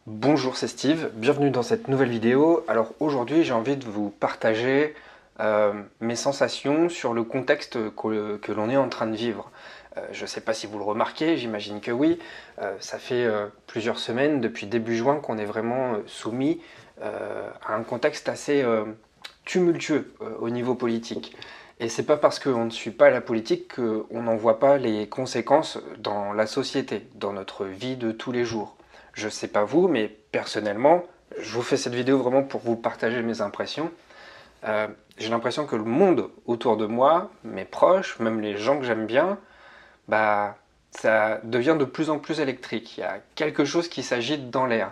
Bonjour, c'est Steve, bienvenue dans cette nouvelle vidéo. Alors aujourd'hui j'ai envie de vous partager mes sensations sur le contexte que l'on est en train de vivre. Je ne sais pas si vous le remarquez, j'imagine que oui. Ça fait plusieurs semaines, depuis début juin, qu'on est vraiment soumis à un contexte assez tumultueux au niveau politique. Et c'est pas parce qu'on ne suit pas la politique qu'on n'en voit pas les conséquences dans la société, dans notre vie de tous les jours. Je sais pas vous, mais personnellement, je vous fais cette vidéo vraiment pour vous partager mes impressions. J'ai l'impression que le monde autour de moi, mes proches, même les gens que j'aime bien, ça devient de plus en plus électrique. Il y a quelque chose qui s'agite dans l'air.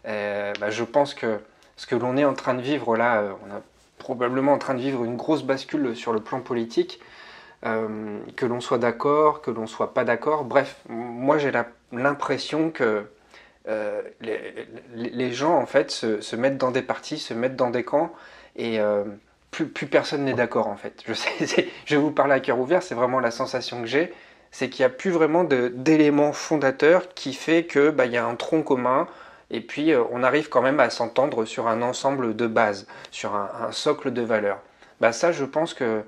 Je pense que ce que l'on est en train de vivre là, on est probablement en train de vivre une grosse bascule sur le plan politique. Que l'on soit d'accord, que l'on soit pas d'accord. Bref, moi j'ai l'impression que les gens en fait se mettent dans des partis, se mettent dans des camps et plus personne n'est d'accord en fait. Je vais vous parler à cœur ouvert, c'est vraiment la sensation que j'ai, c'est qu'il n'y a plus vraiment d'éléments fondateurs qui fait que il y a un tronc commun et puis on arrive quand même à s'entendre sur un ensemble de bases, sur un socle de valeurs. Ça je pense que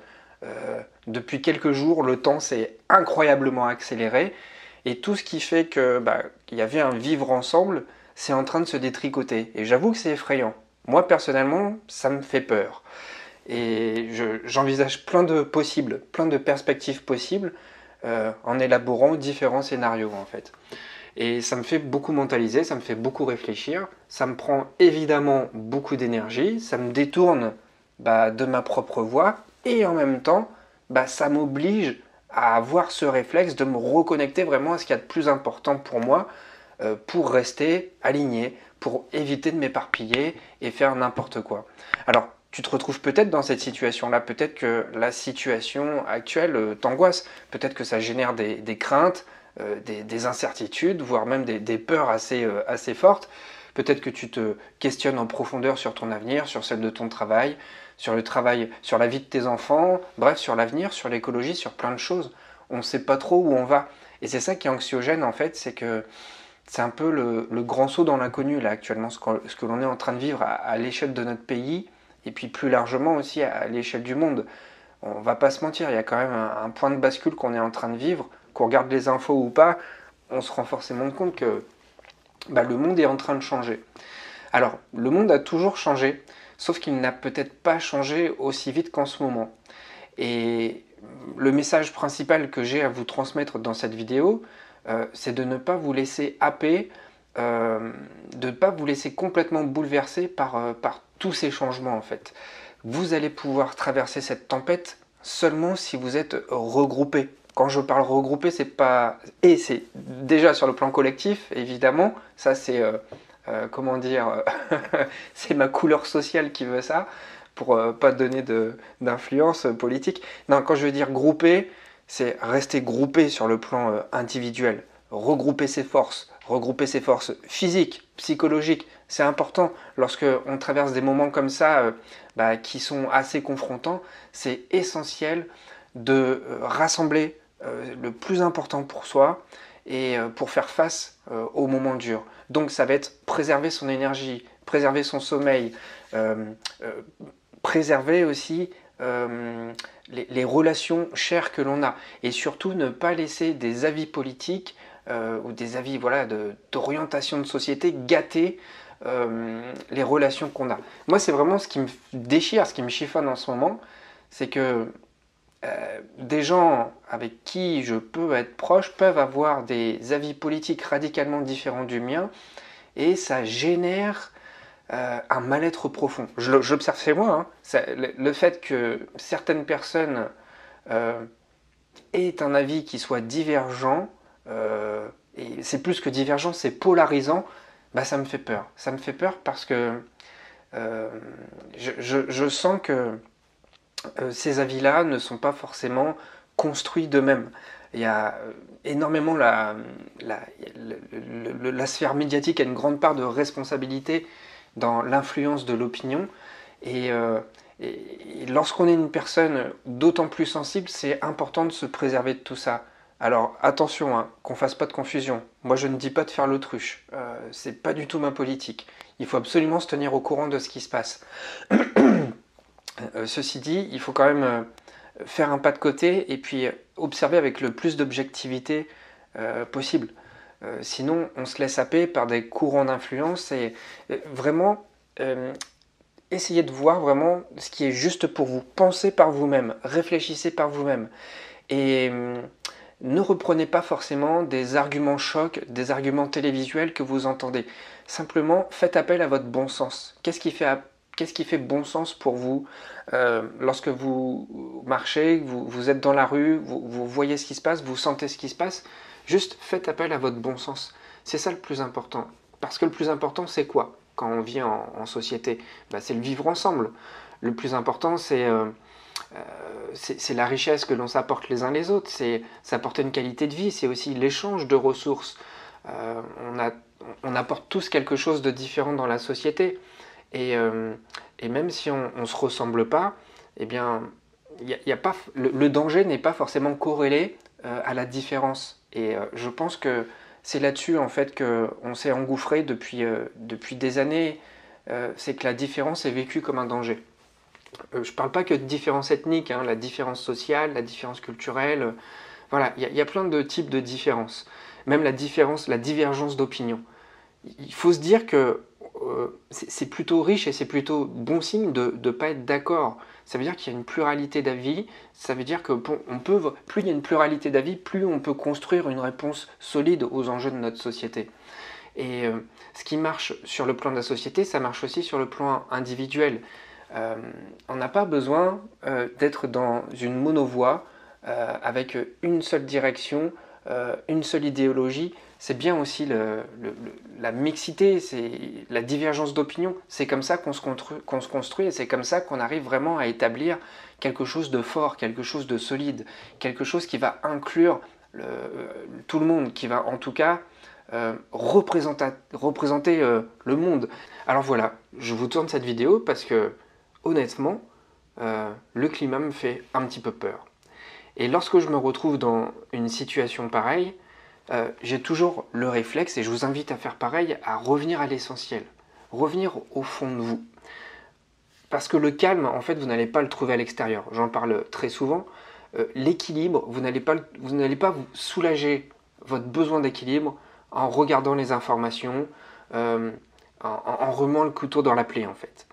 depuis quelques jours le temps s'est incroyablement accéléré. Et tout ce qui fait qu'il y avait un vivre ensemble, c'est en train de se détricoter. Et j'avoue que c'est effrayant. Moi, personnellement, ça me fait peur. Et j'envisage plein de possibles, plein de perspectives possibles en élaborant différents scénarios, en fait. Et ça me fait beaucoup mentaliser, ça me fait beaucoup réfléchir. Ça me prend évidemment beaucoup d'énergie, ça me détourne de ma propre voie. Et en même temps, ça m'oblige à avoir ce réflexe de me reconnecter vraiment à ce qu'il y a de plus important pour moi pour rester aligné, pour éviter de m'éparpiller et faire n'importe quoi. Alors, tu te retrouves peut-être dans cette situation-là, peut-être que la situation actuelle t'angoisse, peut-être que ça génère des craintes, des incertitudes, voire même des peurs assez fortes. Peut-être que tu te questionnes en profondeur sur ton avenir, sur celle de ton travail, sur le travail, sur la vie de tes enfants, bref, sur l'avenir, sur l'écologie, sur plein de choses. On ne sait pas trop où on va. Et c'est ça qui est anxiogène en fait, c'est que c'est un peu le grand saut dans l'inconnu là actuellement, ce que l'on est en train de vivre à l'échelle de notre pays, et puis plus largement aussi à l'échelle du monde. On va pas se mentir, il y a quand même un point de bascule qu'on est en train de vivre, qu'on regarde les infos ou pas, on se rend forcément compte que le monde est en train de changer. Alors, le monde a toujours changé, sauf qu'il n'a peut-être pas changé aussi vite qu'en ce moment. Et le message principal que j'ai à vous transmettre dans cette vidéo, c'est de ne pas vous laisser happer, de ne pas vous laisser complètement bouleverser par tous ces changements en fait. Vous allez pouvoir traverser cette tempête seulement si vous êtes regroupé. Quand je parle regroupé, c'est pas... Et c'est déjà sur le plan collectif, évidemment, ça c'est... comment dire, c'est ma couleur sociale qui veut ça, pour pas donner d'influence politique. Non, quand je veux dire grouper, c'est rester groupé sur le plan individuel, regrouper ses forces physiques, psychologiques. C'est important lorsque on traverse des moments comme ça qui sont assez confrontants. C'est essentiel de rassembler le plus important pour soi et pour faire face aux moments durs. Donc ça va être préserver son énergie, préserver son sommeil, préserver aussi les relations chères que l'on a. Et surtout ne pas laisser des avis politiques ou des avis d'orientation de société gâter les relations qu'on a. Moi c'est vraiment ce qui me déchire, ce qui me chiffonne en ce moment, c'est que des gens avec qui je peux être proche peuvent avoir des avis politiques radicalement différents du mien et ça génère un mal-être profond. J'observe chez moi, hein, le fait que certaines personnes aient un avis qui soit divergent, et c'est plus que divergent, c'est polarisant, ça me fait peur. Ça me fait peur parce que je sens que ces avis-là ne sont pas forcément construits d'eux-mêmes. Il y a énormément la sphère médiatique a une grande part de responsabilité dans l'influence de l'opinion et lorsqu'on est une personne d'autant plus sensible, c'est important de se préserver de tout ça. Alors attention, hein, qu'on fasse pas de confusion. Moi je ne dis pas de faire l'autruche, c'est pas du tout ma politique. Il faut absolument se tenir au courant de ce qui se passe. Ceci dit, il faut quand même faire un pas de côté et puis observer avec le plus d'objectivité possible. Sinon, on se laisse happer par des courants d'influence et vraiment essayez de voir vraiment ce qui est juste pour vous. Pensez par vous-même, réfléchissez par vous-même et ne reprenez pas forcément des arguments chocs, des arguments télévisuels que vous entendez. Simplement, faites appel à votre bon sens. Qu'est-ce qui fait bon sens pour vous lorsque vous marchez, vous êtes dans la rue, vous voyez ce qui se passe, vous sentez ce qui se passe? Juste faites appel à votre bon sens. C'est ça le plus important. Parce que le plus important, c'est quoi quand on vit en société? C'est le vivre ensemble. Le plus important, c'est la richesse que l'on s'apporte les uns les autres. C'est s'apporter une qualité de vie. C'est aussi l'échange de ressources. On apporte tous quelque chose de différent dans la société. Et même si on ne se ressemble pas, eh bien, le danger n'est pas forcément corrélé à la différence. Et je pense que c'est là-dessus en fait qu'on s'est engouffré depuis des années. C'est que la différence est vécue comme un danger. Je ne parle pas que de différence ethnique, hein, la différence sociale, la différence culturelle. Voilà, il y a plein de types de différences. Même la divergence d'opinion. Il faut se dire que c'est plutôt riche et c'est plutôt bon signe de ne pas être d'accord. Ça veut dire qu'il y a une pluralité d'avis, ça veut dire que plus il y a une pluralité d'avis, plus on peut construire une réponse solide aux enjeux de notre société. Et ce qui marche sur le plan de la société, ça marche aussi sur le plan individuel. On n'a pas besoin d'être dans une monovoie avec une seule direction, une seule idéologie. C'est bien aussi la mixité, c'est la divergence d'opinion. C'est comme ça qu'on se construit et c'est comme ça qu'on arrive vraiment à établir quelque chose de fort, quelque chose de solide, quelque chose qui va inclure tout le monde, qui va en tout cas représenter le monde. Alors voilà, je vous tourne cette vidéo parce que honnêtement, le climat me fait un petit peu peur. Et lorsque je me retrouve dans une situation pareille, j'ai toujours le réflexe, et je vous invite à faire pareil, à revenir à l'essentiel, revenir au fond de vous. Parce que le calme, en fait, vous n'allez pas le trouver à l'extérieur. J'en parle très souvent. L'équilibre, vous n'allez pas vous soulager votre besoin d'équilibre en regardant les informations, en remuant le couteau dans la plaie, en fait.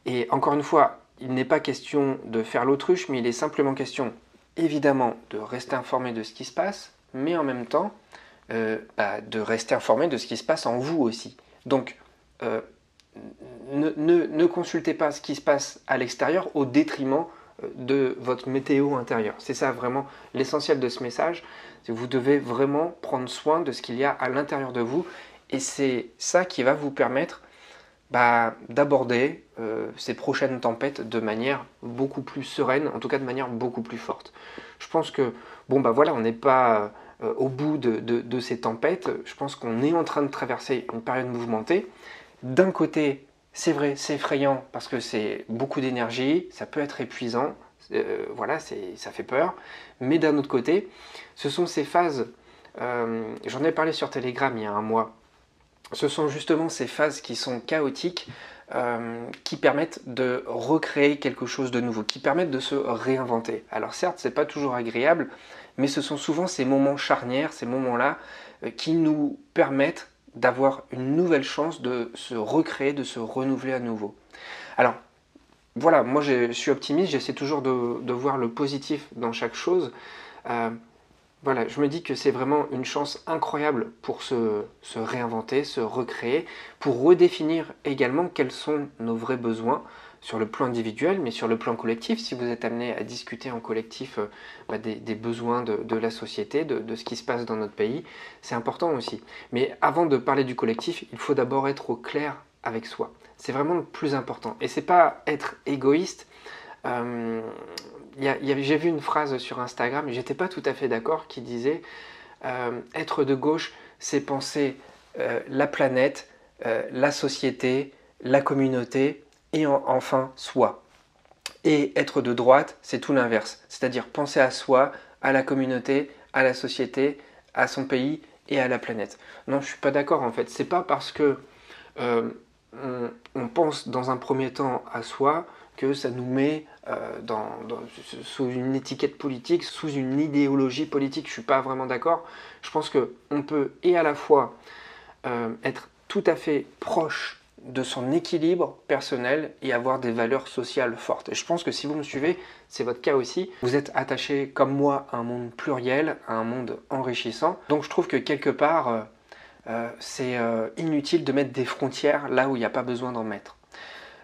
Et encore une fois, il n'est pas question de faire l'autruche, mais il est simplement question, évidemment, de rester informé de ce qui se passe, mais en même temps, de rester informé de ce qui se passe en vous aussi. Donc, ne consultez pas ce qui se passe à l'extérieur au détriment de votre météo intérieure. C'est ça vraiment l'essentiel de ce message. Vous devez vraiment prendre soin de ce qu'il y a à l'intérieur de vous et c'est ça qui va vous permettre d'aborder ces prochaines tempêtes de manière beaucoup plus sereine, en tout cas de manière beaucoup plus forte. Je pense que, voilà, on n'est pas au bout de ces tempêtes. Je pense qu'on est en train de traverser une période mouvementée. D'un côté, c'est vrai, c'est effrayant parce que c'est beaucoup d'énergie, ça peut être épuisant, voilà, ça fait peur. Mais d'un autre côté, ce sont ces phases, j'en ai parlé sur Telegram il y a un mois, ce sont justement ces phases qui sont chaotiques, qui permettent de recréer quelque chose de nouveau, qui permettent de se réinventer. Alors certes, c'est pas toujours agréable, mais ce sont souvent ces moments charnières, ces moments-là, qui nous permettent d'avoir une nouvelle chance de se recréer, de se renouveler à nouveau. Alors, voilà, moi je suis optimiste, j'essaie toujours de voir le positif dans chaque chose. Voilà, je me dis que c'est vraiment une chance incroyable pour se réinventer, se recréer, pour redéfinir également quels sont nos vrais besoins sur le plan individuel, mais sur le plan collectif, si vous êtes amené à discuter en collectif des besoins de la société, de ce qui se passe dans notre pays, c'est important aussi. Mais avant de parler du collectif, il faut d'abord être au clair avec soi. C'est vraiment le plus important. Et c'est pas être égoïste. J'ai vu une phrase sur Instagram, et j'étais pas tout à fait d'accord, qui disait être de gauche, c'est penser la planète, la société, la communauté, et enfin soi. Et être de droite, c'est tout l'inverse, c'est-à-dire penser à soi, à la communauté, à la société, à son pays et à la planète. Non, je suis pas d'accord en fait. C'est pas parce que on pense dans un premier temps à soi que ça nous met sous une étiquette politique, sous une idéologie politique. Je suis pas vraiment d'accord. Je pense qu'on peut et à la fois être tout à fait proche de son équilibre personnel et avoir des valeurs sociales fortes. Et je pense que si vous me suivez, c'est votre cas aussi. Vous êtes attaché, comme moi, à un monde pluriel, à un monde enrichissant. Donc je trouve que quelque part, c'est inutile de mettre des frontières là où il n'y a pas besoin d'en mettre.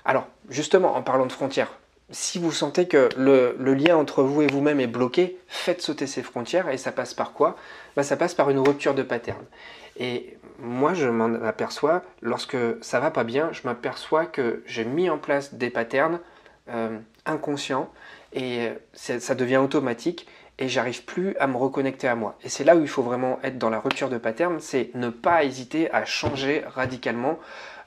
Alors, justement, en parlant de frontières, si vous sentez que le lien entre vous et vous-même est bloqué, faites sauter ces frontières et ça passe par quoi? Ça passe par une rupture de pattern. Et moi, je m'en aperçois, lorsque ça va pas bien, je m'aperçois que j'ai mis en place des patterns inconscients et ça devient automatique et j'arrive plus à me reconnecter à moi. Et c'est là où il faut vraiment être dans la rupture de pattern, c'est ne pas hésiter à changer radicalement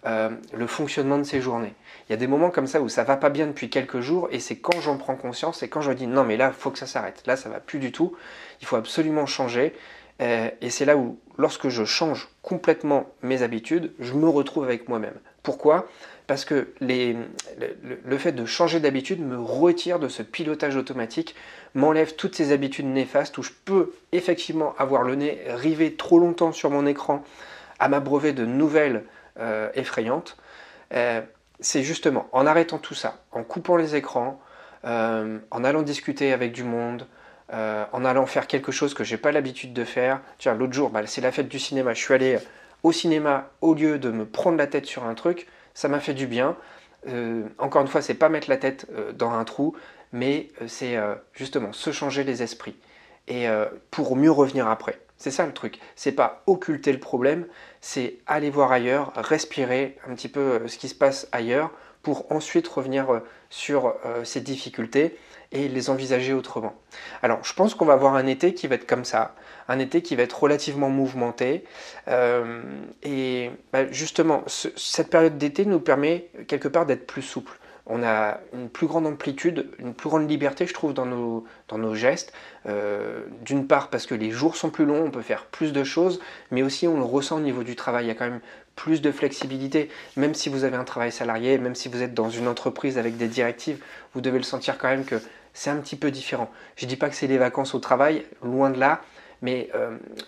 le fonctionnement de ses journées. Il y a des moments comme ça où ça va pas bien depuis quelques jours et c'est quand j'en prends conscience et quand je me dis non mais là il faut que ça s'arrête, là ça va plus du tout, il faut absolument changer. Et c'est là où, lorsque je change complètement mes habitudes, je me retrouve avec moi-même. Pourquoi? Parce que le fait de changer d'habitude me retire de ce pilotage automatique, m'enlève toutes ces habitudes néfastes où je peux effectivement avoir le nez rivé trop longtemps sur mon écran à m'abreuver de nouvelles effrayantes. C'est justement en arrêtant tout ça, en coupant les écrans, en allant discuter avec du monde, en allant faire quelque chose que j'ai pas l'habitude de faire. Tiens, l'autre jour, c'est la fête du cinéma. Je suis allé au cinéma au lieu de me prendre la tête sur un truc. Ça m'a fait du bien. Encore une fois, c'est pas mettre la tête dans un trou, mais c'est justement se changer les esprits et pour mieux revenir après. C'est ça le truc. C'est pas occulter le problème, c'est aller voir ailleurs, respirer un petit peu ce qui se passe ailleurs pour ensuite revenir sur ces difficultés et les envisager autrement. Alors, je pense qu'on va avoir un été qui va être comme ça, un été qui va être relativement mouvementé. Justement, cette période d'été nous permet quelque part d'être plus souple. On a une plus grande amplitude, une plus grande liberté, je trouve, dans nos gestes. D'une part, parce que les jours sont plus longs, on peut faire plus de choses, mais aussi on le ressent au niveau du travail. Il y a quand même plus de flexibilité. Même si vous avez un travail salarié, même si vous êtes dans une entreprise avec des directives, vous devez le sentir quand même que c'est un petit peu différent. Je ne dis pas que c'est les vacances au travail, loin de là, mais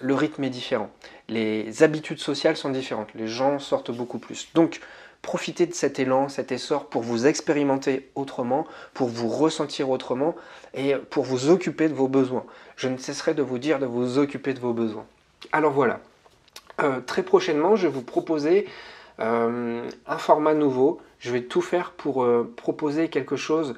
le rythme est différent. Les habitudes sociales sont différentes. Les gens sortent beaucoup plus. Donc, profitez de cet élan, cet essor pour vous expérimenter autrement, pour vous ressentir autrement et pour vous occuper de vos besoins. Je ne cesserai de vous dire de vous occuper de vos besoins. Alors voilà, très prochainement, je vais vous proposer un format nouveau. Je vais tout faire pour proposer quelque chose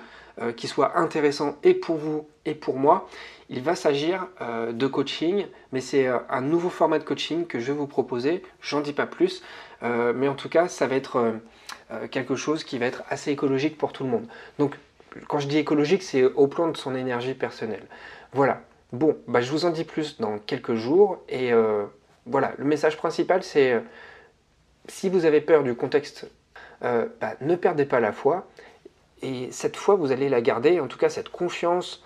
qui soit intéressant et pour vous et pour moi. Il va s'agir de coaching, mais c'est un nouveau format de coaching que je vais vous proposer. J'en dis pas plus, mais en tout cas, ça va être quelque chose qui va être assez écologique pour tout le monde. Donc, quand je dis écologique, c'est au plan de son énergie personnelle. Voilà. Bon, je vous en dis plus dans quelques jours. Et voilà, le message principal, c'est si vous avez peur du contexte, ne perdez pas la foi. Et cette foi, vous allez la garder, en tout cas cette confiance,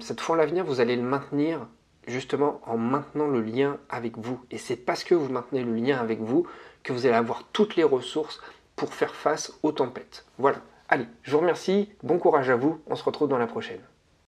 cette foi en l'avenir, vous allez le maintenir justement en maintenant le lien avec vous. Et c'est parce que vous maintenez le lien avec vous que vous allez avoir toutes les ressources pour faire face aux tempêtes. Voilà. Allez, je vous remercie, bon courage à vous, on se retrouve dans la prochaine.